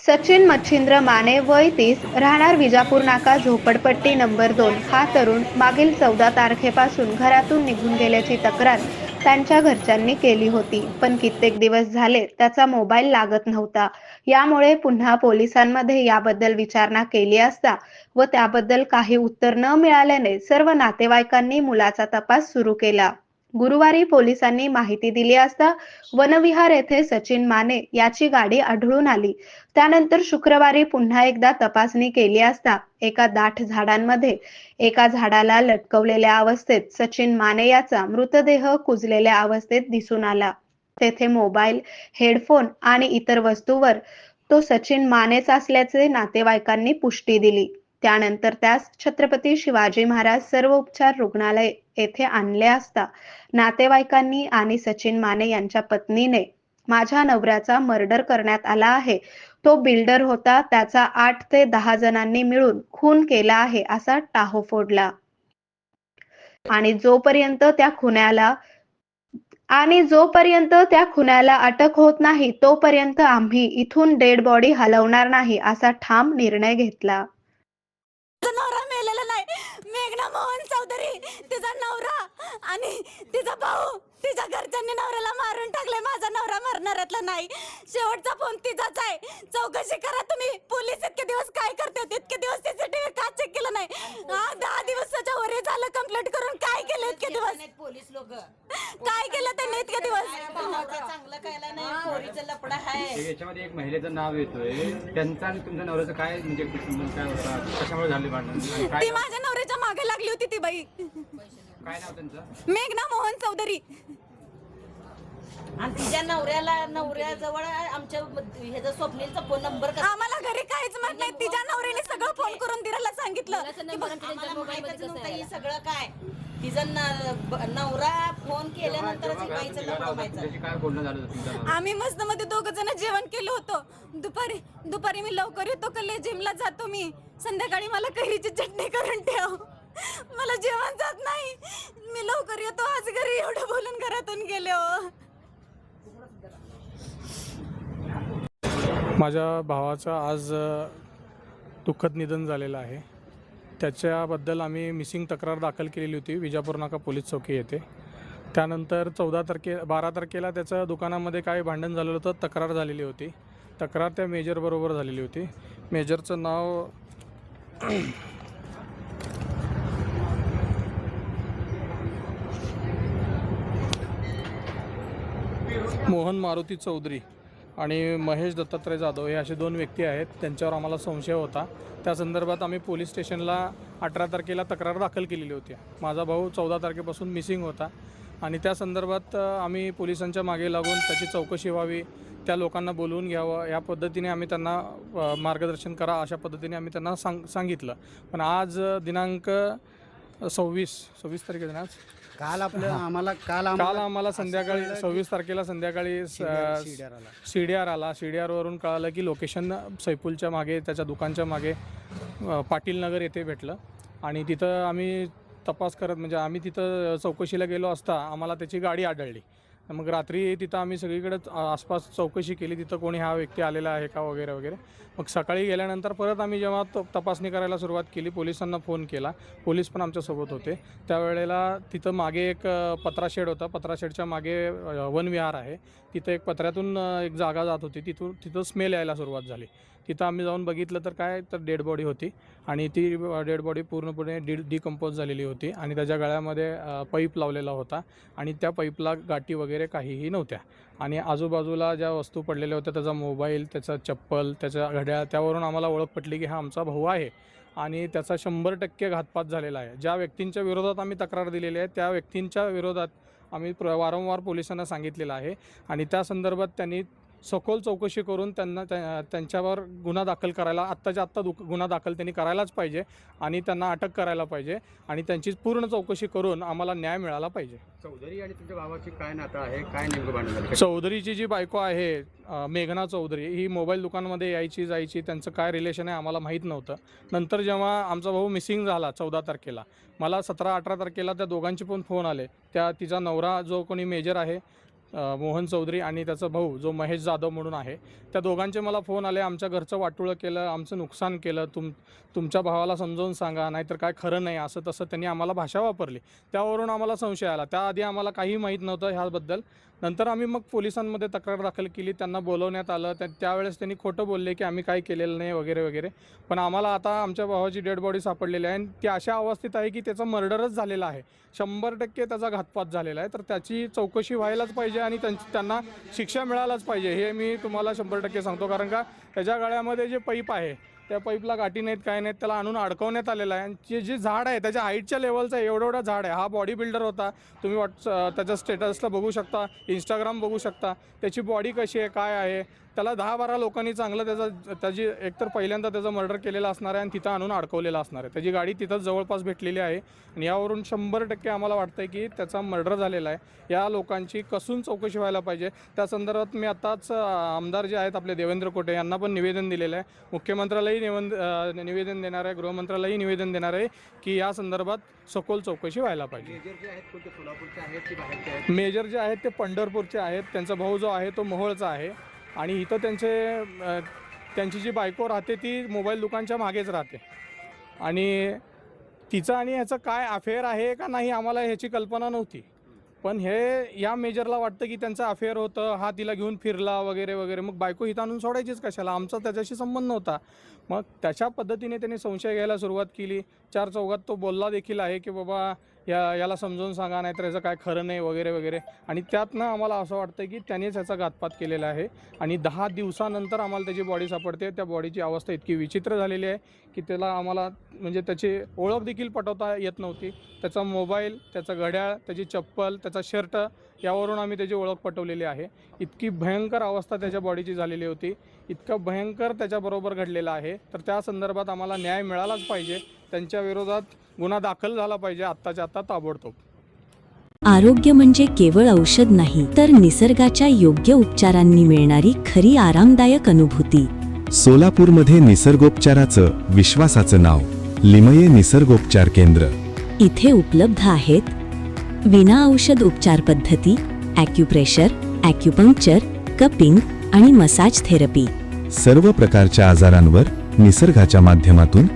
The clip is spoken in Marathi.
सचिन मच्छिंद्र माने वय 30 राहणार विजापूर नाका झोपडपट्टी नंबर 2 हा तरुण मागील 14 तारखेपासून घरातून निघून गेल्याची तक्रार त्यांच्या घरच्यांनी केली होती. पण कित्येक दिवस झाले त्याचा मोबाईल लागत नव्हता. यामुळे पुन्हा पोलिसांमध्ये याबद्दल विचारणा केली असता व त्याबद्दल काही उत्तर न मिळाल्याने सर्व नातेवाईकांनी मुलाचा तपास सुरू केला. गुरुवारी पोलिसांनी माहिती दिली असता वनविहार येथे सचिन माने याची गाडी आढळून आली. त्यानंतर शुक्रवारी पुन्हा एकदा तपासणी केली असता एका दाट झाडांमध्ये एका झाडाला लटकवलेल्या अवस्थेत सचिन माने याचा मृतदेह कुजलेल्या अवस्थेत दिसून आला. तेथे मोबाईल, हेडफोन आणि इतर वस्तूवर तो सचिन मानेच असल्याचे नातेवाईकांनी पुष्टी दिली. त्यानंतर त्यास छत्रपती शिवाजी महाराज सर्वोपचार रुग्णालय येथे आणले असता नातेवाईकांनी आणि सचिन माने यांच्या पत्नीने माझ्या नवऱ्याचा मर्डर करण्यात आला आहे. तो बिल्डर होता. त्याचा 8 ते 10 जणांनी मिळून खून केला आहे असा टाहो फोडला. आणि जोपर्यंत त्या खुन्याला अटक होत नाही तोपर्यंत आम्ही इथून डेड बॉडी हलवणार नाही असा ठाम निर्णय घेतला. नवरा मेलेला नाही. मेघना मोहन चौधरी तिचा नवरा आणि तिचा भाऊ तिच्या घरच्यांनी नवऱ्याला मारून टाकले. माझा नवरा मरणाऱ्यातला नाही. शेवटचा फोन तिचाच आहे. चौकशी करा तुम्ही. पोलीस इतके दिवस काय करतात? इतके दिवस सीसीटीव्ही का चेक केलं नाही? 10 दिवसाच्या वर झालं कंप्लेंट करून. काय केलं इतके दिवस? पोलीस लोक काय केलं त्यांनी इतके दिवस? चांगलं कायला नाही. पोरीचं लपडा आहे. याच्यामध्ये एक महिलेचं नाव येतोय. त्यांचा आणि तुमच्या नवऱ्याचं काय म्हणजे संबंध काय होता? कशामुळे झाले भांडण? ती माझ्या नवऱ्याच्या मागे लागली होती ती बाई. काय नाव त्यांचं? मेघना मोहन चौधरी. आणि तिच्या नवऱ्याजवळ आमच्या ह्याचा स्वप्नीलचा फोन नंबर आम्हाला घरी काहीच माहित नाही. तिच्या नवऱ्याने सगळं फोन करून दिराला सांगितलं. हे सगळं काय तिचा नवरा फोन केल्यानंतरच ही बाईचं लपडं माहिती. काय बोलणं झालं तुमचं? आम्ही मस्त मध्ये 2 जण जेवण केलं होतं. दुपारी मी लवकर येतो कल्ले जिमला जातो मी. संध्याकाळी मला कैरीची चटणी करून ठेव. मला जेवण जात नाही. मी लवकर येतो आज घरी. एवढं बोलून घरातून गेले हो. माझ्या भावाचं आज दुःखद निधन झालेलं आहे. त्याच्याबद्दल आम्ही मिसिंग तक्रार दाखल केलेली होती विजापूर नाका पोलीस चौकी येथे. त्यानंतर 12 तारखेला त्याचं दुकानामध्ये काय भांडण झालेलं होतं, तक्रार झालेली होती. तक्रार त्या मेजरबरोबर झालेली होती. मेजरचं नाव मोहन मारुती चौधरी आणि महेश दत्तात्रय जाधव हे असे 2 व्यक्ती आहेत. त्यांच्यावर आम्हाला संशय होता. त्या संदर्भात आम्ही पोलीस स्टेशनला 18 तारखेला तक्रार दाखल केलेली होती. माझा भाऊ 14 तारखेपासून मिसिंग होता आणि त्या संदर्भात आम्ही पोलिसांच्या मागे लागून त्याची चौकशी व्हावी, त्या लोकांना बोलवून घ्यावं, या पद्धतीने आम्ही त्यांना मार्गदर्शन करा अशा पद्धतीने आम्ही त्यांना सांगितलं. पण आज दिनांक 26 तारखेला काल आम्हाला संध्याकाळी 26 तारखेला संध्याकाळी CDR आला. CDRवरून कळालं की लोकेशन सैफुलच्या मागे, त्याच्या दुकानच्या मागे पाटील नगर येथे भेटलं. आणि तिथं आम्ही तपास करत म्हणजे आम्ही तिथं चौकशीला गेलो असता आम्हाला त्याची गाडी आढळली. मग रात्री तिथं आम्ही सगळीकडे आसपास चौकशी केली, तिथं कोणी हा व्यक्ती आलेला आहे का वगैरे वगैरे. मग सकाळी गेल्यानंतर परत आम्ही जेव्हा तपासणी करायला सुरुवात केली, पोलिसांना फोन केला. पोलीस पण आमच्यासोबत होते. त्यावेळेला तिथं मागे एक पत्रा शेड होता. पत्रा शेडच्या मागे वनविहार आहे. तिथं एक पत्र्यातून एक जागा जात होती. तिथं स्मेल यायला सुरुवात झाली. तिथं आम्ही जाऊन बघितलं तर डेड बॉडी होती आणि ती डेड बॉडी पूर्णपणे डिकम्पोज झालेली होती आणि त्याच्या गळ्यामध्ये पाईप लावलेला होता आणि त्या पाईपला गाठी वगैरे काहीही नव्हत्या. आणि आजूबाजूला ज्या वस्तू पडलेल्या होत्या, त्याचा मोबाईल, त्याचा चप्पल, त्याच्या घड्याळ, त्यावरून आम्हाला ओळख पटली की हा आमचा भाऊ आहे आणि त्याचा 100% घातपात झालेला आहे. ज्या व्यक्तींच्या विरोधात आम्ही तक्रार दिलेली आहे त्या व्यक्तींच्या विरोधात आम्ही वारंवार पोलिसांना सांगितलेलं आहे आणि त्या संदर्भात त्यांनी सखोल चौकशी करून त्यांच्यावर गुन्हा दाखल करायला आत्ताच्या आत्ता गुन्हा दाखल त्यांनी करायलाच पाहिजे आणि त्यांना अटक करायला पाहिजे आणि त्यांची पूर्ण चौकशी करून आम्हाला न्याय मिळाला पाहिजे. चौधरी आणि तुमच्या भावाची काय नातं आहे? काय नेमकं भांडण झालं? चौधरीची जी बायको आहे मेघना चौधरी, ही मोबाईल दुकानमध्ये यायची जायची. त्यांचं काय रिलेशन आहे आम्हाला माहीत नव्हतं. नंतर जेव्हा आमचा भाऊ मिसिंग झाला 14 तारखेला, मला 17-18 तारखेला त्या दोघांचे पण फोन आले. तिचा नवरा जो कोणी मेजर आहे मोहन चौधरी आणि त्याचा भाऊ जो महेश जाधव म्हणून आहे, त्या दोघांचे मला फोन आले. आमच्या घरचं वाटोळं केलं, आमचं नुकसान केलं, तुमच्या भावाला समजावून सांगा, नाहीतर काय खरं नाही, असं तसं त्यांनी आम्हाला भाषा वापरली. त्यावरून आम्हाला संशय आला. त्याआधी आम्हाला काही माहीत नव्हतं ह्याबद्दल. नंतर आम्ही मग पोलिसांमध्ये तक्रार दाखल केली. त्यांना बोलवण्यात आलं. त्यावेळेस त्यांनी खोटं बोलले की आम्ही काही केलेलं नाही वगैरे वगैरे. पण आम्हाला आता आमच्या भावाची डेड बॉडी सापडलेली आहे आणि ती अशा अवस्थेत आहे की त्याचा मर्डरच झालेला आहे. 100% त्याचा घातपात झालेला आहे. तर त्याची चौकशी व्हायलाच पाहिजे आणि त्यांना शिक्षा मिळायलाच पाहिजे, हे मी तुम्हाला 100% सांगतो. कारण का त्याच्या गळ्यामध्ये जे पाईप आहे, त्या पाईपला गाठी नाहीत, काय नाहीत, त्याला आणून अडकवण्यात आलेलं आहे. आणि जे झाड आहे त्याच्या हाईटच्या लेवलचं एवढं झाड आहे. हा बॉडी बिल्डर होता. तुम्ही त्याच्या स्टेटसला बघू शकता, इंस्टाग्राम बघू शकता. त्याची बॉडी कशी आहे, काय आहे, त्याला 10-12 लोकांनी चांगलं त्याची एकतर पहिल्यांदा त्याचं मर्डर केलेलं असणार आहे आणि तिथं आणून अडकवलेलं असणार आहे. त्याची गाडी तिथंच जवळपास भेटलेली आहे आणि यावरून 100% आम्हाला वाटतं आहे की त्याचा मर्डर झालेला आहे. या लोकांची कसून चौकशी व्हायला पाहिजे. त्या संदर्भात मी आत्ताच आमदार जे आहेत आपले देवेंद्र कोटे यांना पण निवेदन दिलेलं आहे. मुख्यमंत्र्यालाही निवेदन देणार आहे, गृहमंत्र्यालाही निवेदन देणार आहे की या संदर्भात सखोल चौकशी व्हायला पाहिजे. मेजर जे आहेत कोणते सोलापूरचे आहेत की बाहेरचे आहेत? मेजर जे आहेत ते पंढरपूरचे आहेत. त्यांचा भाऊ जो आहे तो मोहोळचा आहे आणि इथं त्यांची जी बायको राहते ती मोबाईल दुकानच्या मागेच राहते आणि तिचं आणि ह्याचं काय अफेअर आहे का नाही आम्हाला ह्याची कल्पना नव्हती. पण या मेजरला वाटतं की त्यांचं अफेअर होतं, हा तिला घेऊन फिरला वगैरे वगैरे. मग बायको इथं आणून सोडायचीच कशाला? आमचा त्याच्याशी संबंध नव्हता. मग त्याच्या पद्धतीने त्यांनी संशय घ्यायला सुरुवात केली. 4 चौघात तो बोलला देखील आहे की बाबा याला समजावून सांगा, नाहीतर याचं काय खरं नाही वगैरे वगैरे. आणि त्यातनं आम्हाला असं वाटतं की त्यानेच याचा घातपात केलेला आहे आणि 10 दिवसानंतर आम्हाला त्याची बॉडी सापडते. त्या बॉडीची अवस्था इतकी विचित्र झालेली आहे की त्याला आम्हाला म्हणजे त्याची ओळख देखील पटवता येत नव्हती. त्याचा मोबाईल, त्याचं घड्याळ, त्याची चप्पल, त्याचा शर्ट यावरून आम्ही त्याची ओळख पटवलेली आहे. इतकी भयंकर अवस्था त्याच्या बॉडीची झालेली होती, इतकं भयंकर त्याच्याबरोबर घडलेलं आहे. तर त्या संदर्भात आम्हाला न्याय मिळालाच पाहिजे. त्यांच्या विरोधात गुन्हा दाखल झाला पाहिजे आत्ताच्या आत्ता ताबडतोब. आरोग्य म्हणजे केवळ औषध नाही, तर निसर्गाच्या योग्य उपचारांनी मिळणारी खरी आरामदायक अनुभूती. सोलापूरमध्ये निसर्गोपचाराचं विश्वासाचं नाव लिमये निसर्गोपचार केंद्र. इथे उपलब्ध आहेत विना औषध उपचार पद्धती, ॲक्युप्रेशर, ॲक्युपंक्चर, कपिंग आणि मसाज थेरपी. सर्व प्रकारच्या आजारांवर निसर्गाच्या माध्यमातून